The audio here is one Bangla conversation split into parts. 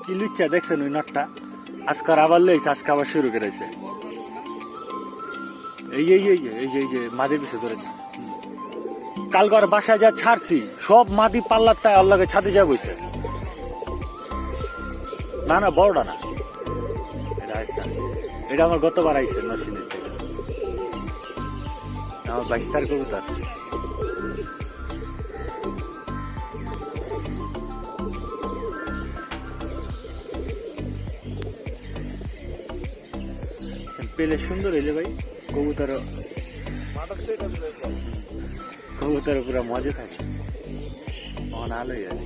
কি লুচ্চা দেখছেন ওই নটটা আজকার আবার লইছে আজকে আবার শুরু করেছে এই এই এই এই এই যে মাদির পিছনে ধরে কালকার বাসায় যা ছাড়ছি সব মাদি পাল্লার তাই আল্লাহকে ছাদে যা বইছে না না বড়টা না এটা একটা এটা আমার গতবার আইছে নরসিংদীর থেকে আমার 22 তারিখ কবুতর পেলে সুন্দর হইলে ভাই কবুতর কবুতর পুরো মজা থাকে মন আলোই আর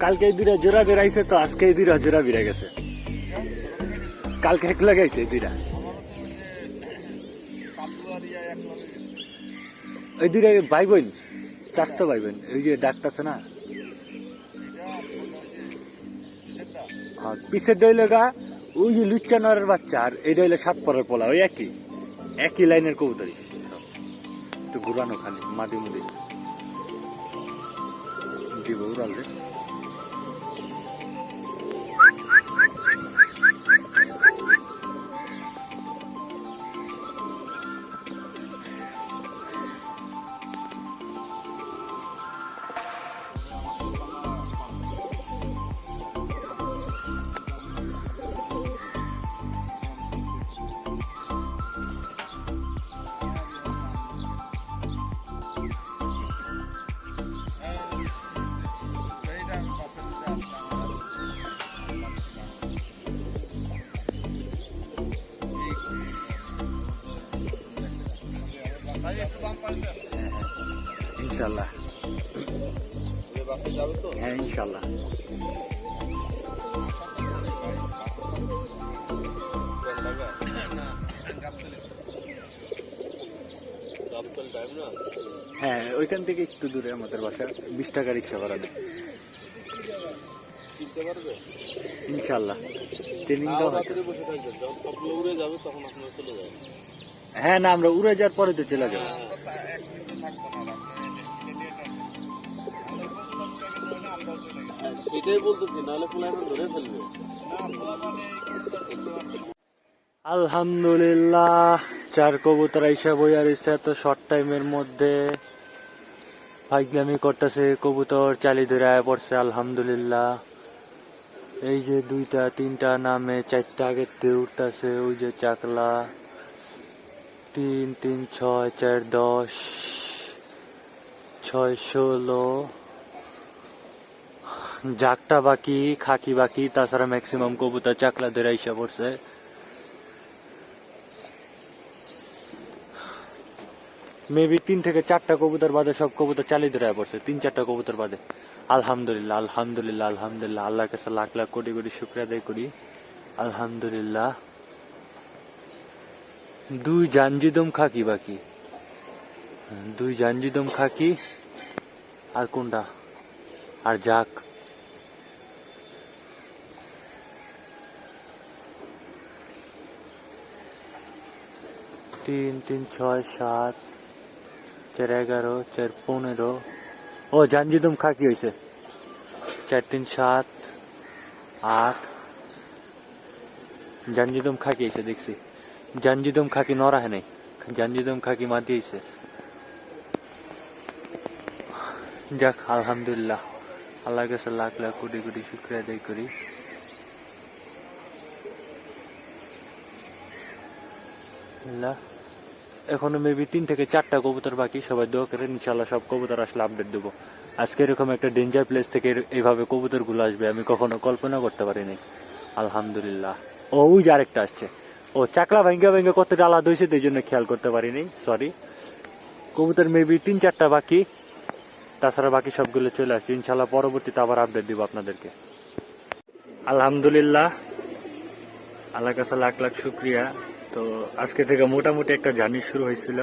কালকে এই দুইটা জোড়া বেড়াইছে তো আজকে এই দুইটা জোড়া বেড়ে গেছে কালকে এক লাগাইছে এই দুইটা এই দুইটা ভাই বোন চাষতো ভাই বোন ওই যে ডাকতেছে না হ্যাঁ পিছের ডইলে গা ওই যে লুচ্চা নরের বাচ্চা আর এই ডইলে 7 পরের পোলা ওই একই লাইনের কবুতরি একটু ঘুরানো খালি মাদি মুদি দিব উড়াল রে ইনশাল্লাহ হ্যাঁ ইনশাল্লাহ হ্যাঁ ওইখান থেকে একটু দূরে আমাদের বাসা 20 টাকা রিক্সা ভাড়া নেয় ইনশাল্লাহ ট্রেনিং হ্যাঁ না আমরা উড়ে যাওয়ার পরে তো চলে যাবো সেটাই বলতেছি, নাহলে পোলাপান ধরে ফেলবে। আলহামদুলিল্লাহ 4 কবুতর আইসা বইয়া রয়েছে এত শর্ট টাইমের মধ্যে। ফাইজলামি করতেছে, কবুতর চালি ধরে আয়া পড়ছে আলহামদুলিল্লাহ। এই যে 2টা 3টা নামে 4টা আগের থেকে উঠতেছে। ওই যে চাকলা 3 3 6 4 10 6 16 জাকটা বাকি, খাকি বাকি, তাছাড়া ম্যাক্সিমাম কবুতর চাকলা ধরে আইসা পড়ছে। মেবি 3 থেকে 4টা কবুতর বাদে সব কবুতর চালি ধরে পড়ছে, 3-4টা কবুতর বাদে। আলহামদুলিল্লাহ আলহামদুলিল্লাহ আলহামদুলিল্লাহ, আল্লাহর কাছে লাখ লাখ কোটি কোটি শুকরিয়া আদায় করি। আলহামদুলিল্লাহ। 2 জাঞ্জিদম খাকি বাকি, 2 জাঞ্জিদম খাকি। আর কোনটা? আর জাক। তিন 3 6 7 4 11 4 15। ও জাঞ্জিদম খাকি হয়েছে 4 3 7 8। জাঞ্জিদম খাকি হয়েছে দেখছি। জাঞ্জিদম খাকি নরা হয় নাই, জাঞ্জিদম খাকি মাতি হয়েছে। যাক আলহামদুলিল্লাহ, আল্লাহর কাছে লাখ লাখ কোটি কোটি শুকরিয়া আদায় করি। এখনো মেবি 3 থেকে 4টা কবুতর বাকি, সবাই দোয়া করেন ইনশাআল্লাহ সব কবুতর আসলে আপডেট দেবো। আজকে এরকম একটা ডেঞ্জার প্লেস থেকে এইভাবে কবুতর গুলো আসবে আমি কখনো কল্পনা করতে পারিনি। আলহামদুলিল্লাহ। ও ওই যে আরেকটা আসছে। ও চাকলা ভাঙ্গা ভাঙ্গা কতটা আলাদা হয়েছে, এই জন্য খেয়াল করতে পারিনি, সরি। কবুতর মেবি 3-4টা বাকি, তাছাড়া বাকি সবগুলো চলে আসছে। ইনশাআল্লাহ পরবর্তীতে আবার আপডেট দিব আপনাদেরকে। আলহামদুলিল্লাহ, আল্লাহর কাছে লাখ লাখ শুক্রিয়া। তো আজকে থেকে মোটামুটি একটা জার্নি শুরু হয়েছিল।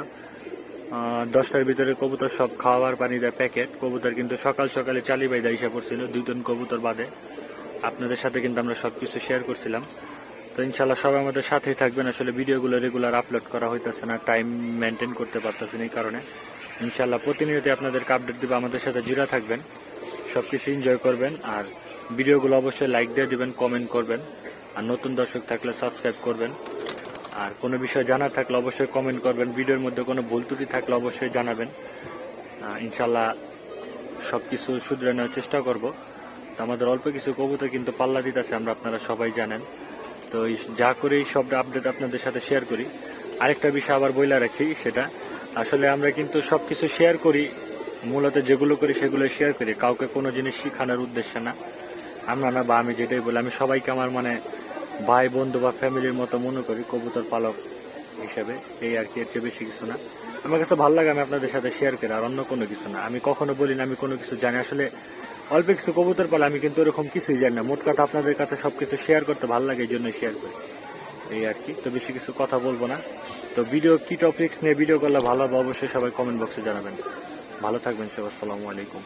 10টার ভিতরে কবুতর সব খাওয়ার পানি দেয় প্যাকেট। কবুতর কিন্তু সকাল সকালে চালি বাইদা হিসাব পড়ছিল, 2 কবুতর বাদে। আপনাদের সাথে কিন্তু আমরা সবকিছু শেয়ার করছিলাম। তো ইনশাল্লাহ সবাই আমাদের সাথেই থাকবেন। আসলে ভিডিওগুলো রেগুলার আপলোড করা হইতেছে না, টাইম মেনটেন করতে পারতেছেন, এই কারণে ইনশাল্লাহ প্রতিনিয়ত আপনাদেরকে আপডেট দিব। আমাদের সাথে জুড়ে থাকবেন, সবকিছু এনজয় করবেন। আর ভিডিওগুলো অবশ্যই লাইক দিয়ে দিবেন, কমেন্ট করবেন। আর নতুন দর্শক থাকলে সাবস্ক্রাইব করবেন। আর কোনো বিষয় জানা থাকলে অবশ্যই কমেন্ট করবেন। ভিডিওর মধ্যে কোনো ভুল ত্রুটি থাকলে অবশ্যই জানাবেন। ইনশাল্লাহ সবকিছু শুধরে নেওয়ার চেষ্টা করব। তো আমাদের অল্প কিছু কবুতর কিন্তু পাল্লা দিতেছে, আমরা আপনারা সবাই জানেন। তো যা করি সব আপডেট আপনাদের সাথে শেয়ার করি। আরেকটা বিষয় আবার বইলা রাখি, সেটা আসলে আমরা কিন্তু সবকিছু শেয়ার করি, মূলত যেগুলো করি সেগুলো শেয়ার করি, কাউকে কোনো জিনিস শিখানোর উদ্দেশ্যে না। আমরা না, বা আমি যেটাই বলি, আমি সবাইকে আমার মানে ভাই বন্ধু বা ফ্যামিলির মতো মনে করি, কবুতর পালক হিসেবে। এই আর কি, এর চেয়ে বেশি কিছু না। আমার কাছে ভালো লাগে আমি আপনাদের সাথে শেয়ার করি, আর অন্য কোনো কিছু না। আমি কখনো বলি না আমি কোনো কিছু জানি। আসলে অল্প কিছু কবুতর পালে, আমি কিন্তু ওরকম কিছুই জানি না। মোট কথা আপনাদের কাছে সবকিছু শেয়ার করতে ভালো লাগে, এই জন্য শেয়ার করি, এই আর কি। তো বেশি কিছু কথা বলবো না। তো ভিডিও কি টপিকস নিয়ে ভিডিও করলে ভালো হবে অবশ্যই সবাই কমেন্ট বক্সে জানাবেন। ভালো থাকবেন সব, আসসালামু আলাইকুম।